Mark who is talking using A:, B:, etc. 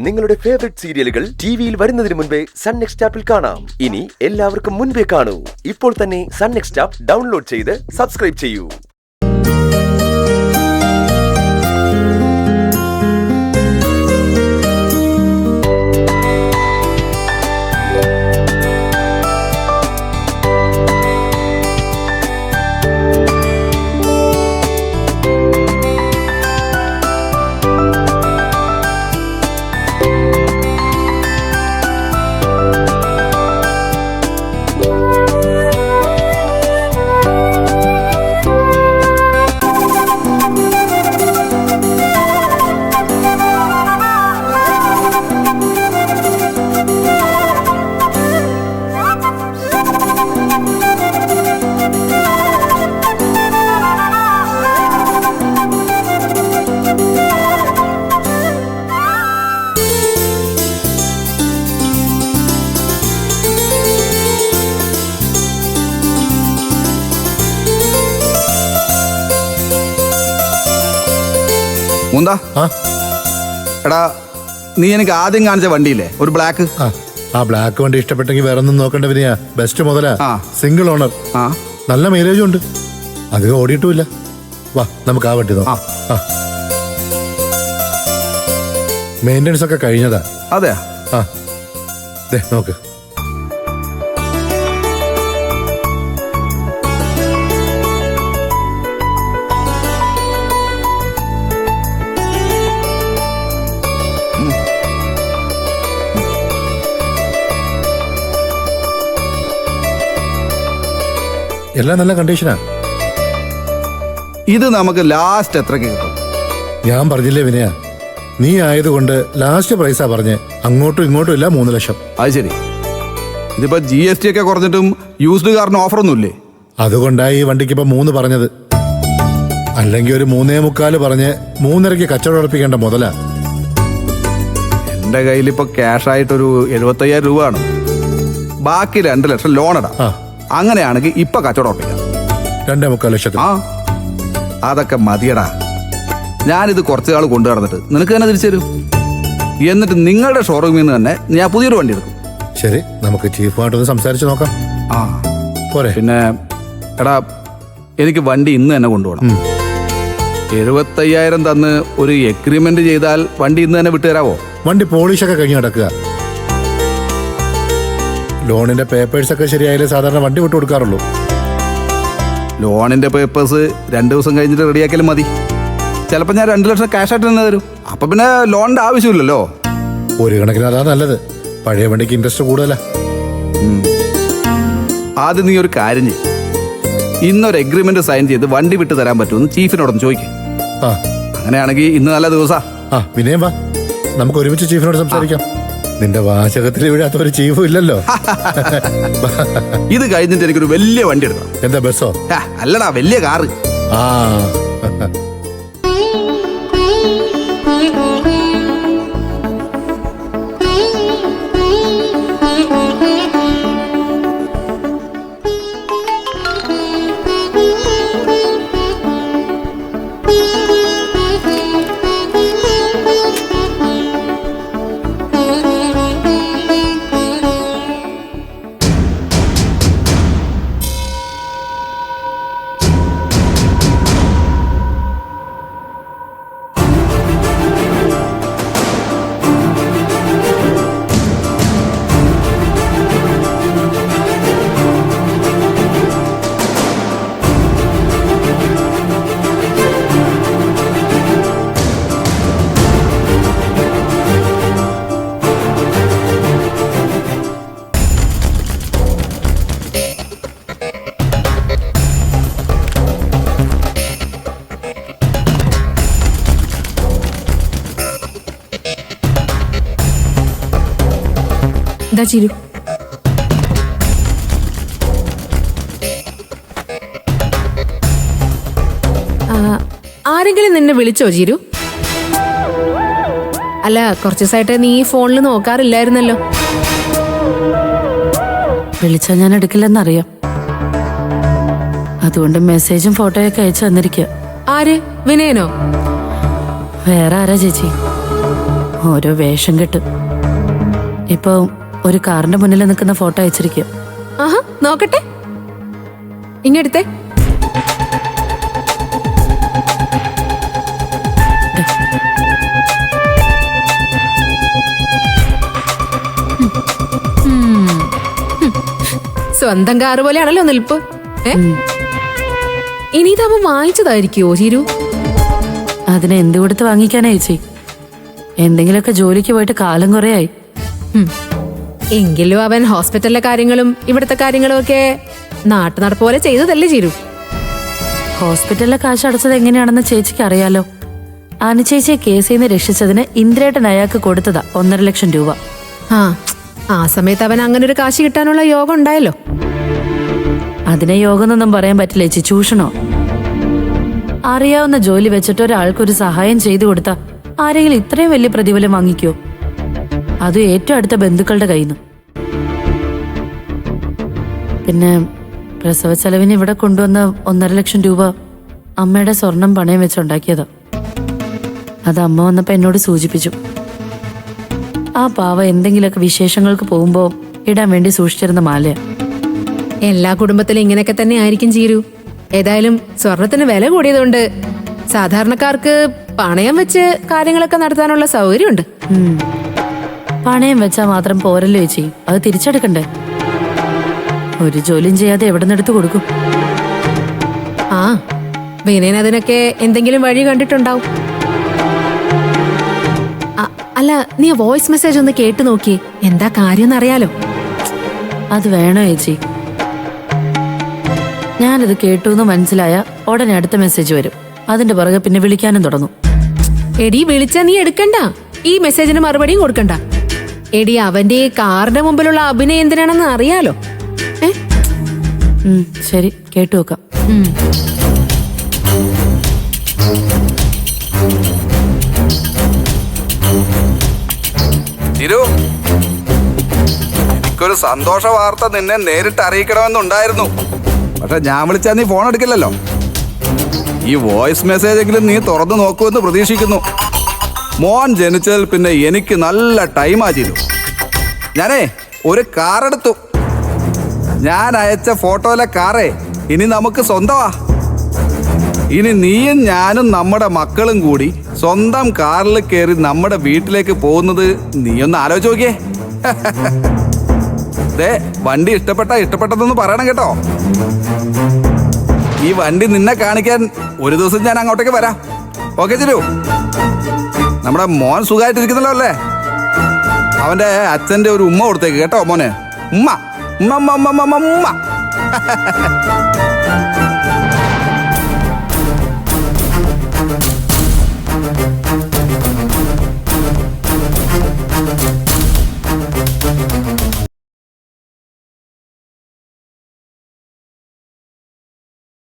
A: നിങ്ങളുടെ ഫേവറേറ്റ് സീരിയലുകൾ ടിവിയിൽ വരുന്നതിന് മുൻപേ സൺ നെക്സ്റ്റ് ആപ്പിൽ കാണാം. ഇനി എല്ലാവർക്കും മുൻപേ കാണൂ. ഇപ്പോൾ തന്നെ സൺ നെക്സ്റ്റ് ആപ്പ് ഡൗൺലോഡ് ചെയ്ത് സബ്സ്ക്രൈബ് ചെയ്യൂ.
B: എടാ, നീ എനിക്ക് ആദ്യം കാണിച്ച വണ്ടിയില്ലേ ഒരു ബ്ലാക്ക്?
C: ആ ബ്ലാക്ക് വണ്ടി ഇഷ്ടപ്പെട്ടെങ്കിൽ വേറെ ഒന്നും നോക്കണ്ട. വിനയാ, ബെസ്റ്റ് മുതലാ, സിംഗിൾ ഓണർ, നല്ല മൈലേജും ഉണ്ട്, അധികം ഓടിയിട്ടുമില്ല. വാ, നമുക്ക് ആ വണ്ടി നോക്കാം. മെയിൻ്റെനൻസ് ഒക്കെ കഴിഞ്ഞതാ.
B: അതെയാ?
C: നോക്ക്. എല്ലാം നല്ല കണ്ടീഷനാ.
B: ഇത് നമുക്ക് ലാസ്റ്റ് എത്രക്ക് കിട്ടും?
C: ഞാൻ പറഞ്ഞില്ലേ വിനയ, നീ ആയതുകൊണ്ട് ലാസ്റ്റ് പ്രൈസാ പറഞ്ഞ്. അങ്ങോട്ടും ഇങ്ങോട്ടും ഇല്ല 3 ലക്ഷം.
B: അത് ശരി. ഇതിപ്പോ GST ഒക്കെ കുറഞ്ഞിട്ടും യൂസ്ഡ് കാറിന് ഓഫറൊന്നുമില്ലേ?
C: അതുകൊണ്ടായി ഈ വണ്ടിക്ക് ഇപ്പൊ 3 പറഞ്ഞത്. അല്ലെങ്കിൽ ഒരു 3.25 പറഞ്ഞ് 3.5 കച്ചവടം ഉറപ്പിക്കേണ്ട മുതലാ.
B: എന്റെ കയ്യിൽ ഇപ്പൊ ക്യാഷ് ആയിട്ടൊരു 75,000 രൂപ ആണ്. ബാക്കി 2 ലക്ഷം ലോൺ ഇടാം. അങ്ങനെയാണെങ്കിൽ ഇപ്പൊ കച്ചവടം ഉറപ്പിക്കാം.
C: 2.25 ലക്ഷത്തിന്.
B: അതൊക്കെ മതിയടാ. ഞാനിത് കുറച്ചു നാൾ കൊണ്ടു നടന്നിട്ട് നിനക്ക് തന്നെ തിരിച്ചു തരും. എന്നിട്ട് നിങ്ങളുടെ ഷോറൂമിൽ നിന്ന് തന്നെ ഞാൻ പുതിയൊരു വണ്ടി എടുക്കും.
C: ശരി, നമുക്ക് ചീഫുമായിട്ടൊന്ന് സംസാരിച്ച് നോക്കാം. പോരെ?
B: പിന്നെ എടാ, എനിക്ക് വണ്ടി ഇന്ന് തന്നെ കൊണ്ടുപോകണം. 75,000 തന്ന് ഒരു എഗ്രിമെന്റ് ചെയ്താൽ വണ്ടി ഇന്ന് തന്നെ വിട്ടുതരാവോ?
C: വണ്ടി പോളിഷൊക്കെ കഴിഞ്ഞ് കിടക്കുക. ലോണിന്റെ പേപ്പേഴ്സ് ഒക്കെ ശരിയായാലേ സാധാരണ വണ്ടി വിട്ടു കൊടുക്കാറുള്ളൂ.
B: ലോണിന്റെ പേപ്പേഴ്സ് 2 ദിവസം കഴിഞ്ഞിട്ട് റെഡിയാക്കിയാലും മതി. ചിലപ്പോൾ ഞാൻ 2 ലക്ഷം ക്യാഷ് ആയിട്ട് തന്നെ തരും. അപ്പൊ പിന്നെ ലോണിന്റെ ആവശ്യമില്ലല്ലോ.
C: ഒരു കണക്കിന് അതാ നല്ലത്. പഴയ വണ്ടിക്ക് ഇൻട്രസ്റ്റ് കൂടുതലാ.
B: ആദ്യം നീ ഒരു കാര്യം ചെയ്യും, ഇന്നൊരു എഗ്രിമെന്റ് സൈൻ ചെയ്ത് വണ്ടി വിട്ടു തരാൻ പറ്റുമെന്ന് ചീഫിനോടൊന്ന് ചോദിക്കും. അങ്ങനെയാണെങ്കിൽ ഇന്ന് നല്ല ദിവസാ.
C: വിനയം വാ, നമുക്ക് ഒരുമിച്ച് ചീഫിനോട് സംസാരിക്കാം. നിന്റെ വാചകത്തിൽ വീഴാത്ത ഒരു ചീഫും ഇല്ലല്ലോ.
B: ഇത് കഴിഞ്ഞിട്ട് എനിക്കൊരു വലിയ വണ്ടി എടുക്കണം.
C: എന്താ, ബസ്സോ?
B: അല്ലടാ, വലിയ കാറ്.
D: ചിരു, ആരെങ്കിലും നിന്നെ വിളിച്ചോ ചിരു? അല്ല, കുറച്ച് ദിവസമായിട്ട് നീ ഫോണിൽ നോക്കാറില്ലായിരുന്നല്ലോ.
E: വിളിച്ചാ ഞാൻ എടുക്കില്ലെന്നറിയാം. അതുകൊണ്ട് മെസ്സേജും ഫോട്ടോയൊക്കെ അയച്ചു തന്നിരിക്കുക.
D: ആര്? വിനയനോ?
E: വേറെ ആരാ ചേച്ചി? ഓരോ വേഷം കെട്ട്. ഇപ്പൊ ഒരു കാറിന്റെ മുന്നിൽ നിൽക്കുന്ന ഫോട്ടോ അയച്ചിരിക്കുക.
D: ആഹാ, നോക്കട്ടെ. ഇങ്ങെടുത്തേ. സ്വന്തം കാറ് പോലെയാണല്ലോ നിൽപ്പ്. ഇനി ഇതവൻ വാങ്ങിച്ചതായിരിക്കുവോ ചീരു?
E: അതിനെ എന്ത് കൊടുത്ത് വാങ്ങിക്കാനാ ചേച്ചി? എന്തെങ്കിലുമൊക്കെ ജോലിക്ക് പോയിട്ട് കാലം കുറേ ആയി.
D: എങ്കിലും അവൻ ഹോസ്പിറ്റലിലെ കാര്യങ്ങളും ഇവിടുത്തെ കാര്യങ്ങളും ഒക്കെ നാട്ടു നടപ്പ് പോലെ ചെയ്തതല്ലേ ചീരു?
E: ഹോസ്പിറ്റലിലെ കാശ് അടച്ചത് എങ്ങനെയാണെന്ന് ചേച്ചിക്ക് അറിയാലോ. അനുചേച്ചിയെ കേസിൽ നിന്ന് രക്ഷിച്ചതിന് ഇന്ദ്രേട്ടൻ അയാൾക്ക് കൊടുത്തതാ 1.5 ലക്ഷം രൂപ.
D: ആ സമയത്ത് അവൻ അങ്ങനെ ഒരു കാശ് കിട്ടാനുള്ള യോഗം ഉണ്ടായല്ലോ.
E: അതിനെ യോഗം എന്നൊന്നും പറയാൻ പറ്റില്ല ചേച്ചി, ചൂഷണോ. അറിയാവുന്ന ജോലി വെച്ചിട്ട് ഒരാൾക്കൊരു സഹായം ചെയ്തു കൊടുത്താ ആരെങ്കിലും ഇത്രയും വലിയ പ്രതിഫലം വാങ്ങിക്കോ? അതും ഏറ്റവും അടുത്ത ബന്ധുക്കളുടെ കയ്യിൽ നിന്ന്. പിന്നെ പ്രസവ ചെലവിന് ഇവിടെ കൊണ്ടുവന്ന 1.5 ലക്ഷം രൂപ അമ്മയുടെ സ്വർണം പണയം വെച്ചുണ്ടാക്കിയതാ. അത് അമ്മ വന്നപ്പോ എന്നോട് സൂചിപ്പിച്ചു. ആ പാവ എന്തെങ്കിലുമൊക്കെ വിശേഷങ്ങൾക്ക് പോകുമ്പോ ഇടാൻ വേണ്ടി സൂക്ഷിച്ചിരുന്ന മാലയാ.
D: എല്ലാ കുടുംബത്തിലും ഇങ്ങനെയൊക്കെ തന്നെ ആയിരിക്കും ചീരു. ഏതായാലും സ്വർണത്തിന് വില കൂടിയതുകൊണ്ട് സാധാരണക്കാർക്ക് പണയം വെച്ച് കാര്യങ്ങളൊക്കെ നടത്താനുള്ള സൗകര്യമുണ്ട്.
E: പണയം വെച്ചാൽ മാത്രം പോരല്ലോ ചേച്ചി, അത് തിരിച്ചെടുക്കണ്ടേ? ഒരു ജോലിയും ചെയ്യാതെ എവിടെ നിന്ന് എടുത്തു കൊടുക്കും?
D: ആ, വിനയൻ അതിനൊക്കെ എന്തെങ്കിലും വഴി കണ്ടിട്ടുണ്ടാവും. അല്ല, നീ വോയിസ് മെസ്സേജ് ഒന്ന് കേട്ടു നോക്കിയേ, എന്താ കാര്യം എന്നറിയാലോ.
E: അത് വേണോ ചേച്ചി? ഞാനത് കേട്ടു എന്ന് മനസ്സിലായ ഉടനെ അടുത്ത മെസ്സേജ് വരും. അതിന്റെ പുറകെ പിന്നെ വിളിക്കാനും തുടങ്ങും.
D: എടി, വിളിച്ചാ നീ എടുക്കണ്ട, ഈ മെസ്സേജിന് മറുപടിയും കൊടുക്കണ്ട. എടി, അവന്റെ കാറിന്റെ മുമ്പിലുള്ള അഭിനയം എന്തിനാണെന്ന് അറിയാലോ.
E: ശരി, കേട്ടു നോക്കാം.
B: എനിക്കൊരു സന്തോഷ വാർത്ത നിന്നെ നേരിട്ട് അറിയിക്കണമെന്നുണ്ടായിരുന്നു. പക്ഷെ ഞാൻ വിളിച്ചാൽ നീ ഫോൺ എടുക്കില്ലല്ലോ. ഈ വോയിസ് മെസ്സേജെങ്കിലും നീ തുറന്നു നോക്കുമെന്ന് പ്രതീക്ഷിക്കുന്നു. മോൻ ജനിച്ചതിൽ പിന്നെ എനിക്ക് നല്ല ടൈമാ ചെയ്തു. ഞാനേ ഒരു കാറെടുത്തു. ഞാൻ അയച്ച ഫോട്ടോയിലെ കാറേ ഇനി നമുക്ക് സ്വന്തമാ. ഇനി നീയും ഞാനും നമ്മുടെ മക്കളും കൂടി സ്വന്തം കാറിൽ കയറി നമ്മുടെ വീട്ടിലേക്ക് പോകുന്നത് നീയൊന്ന് ആലോചിച്ച് നോക്കിയേ. ദേ, വണ്ടി ഇഷ്ടപ്പെട്ടതെന്ന് പറയണം കേട്ടോ. ഈ വണ്ടി നിന്നെ കാണിക്കാൻ ഒരു ദിവസം ഞാൻ അങ്ങോട്ടേക്ക് വരാം. ഓക്കെ ചിരു? നമ്മുടെ മോൻ സുഖമായിട്ടിരിക്കുന്നല്ലോ അല്ലേ? അവന്റെ അച്ഛന്റെ ഒരു ഉമ്മ കൊടുത്തേക്ക് കേട്ടോ മോനെ. ഉമ്മ ഉമ്മ ഉമ്മ ഉമ്മ ഉമ്മ.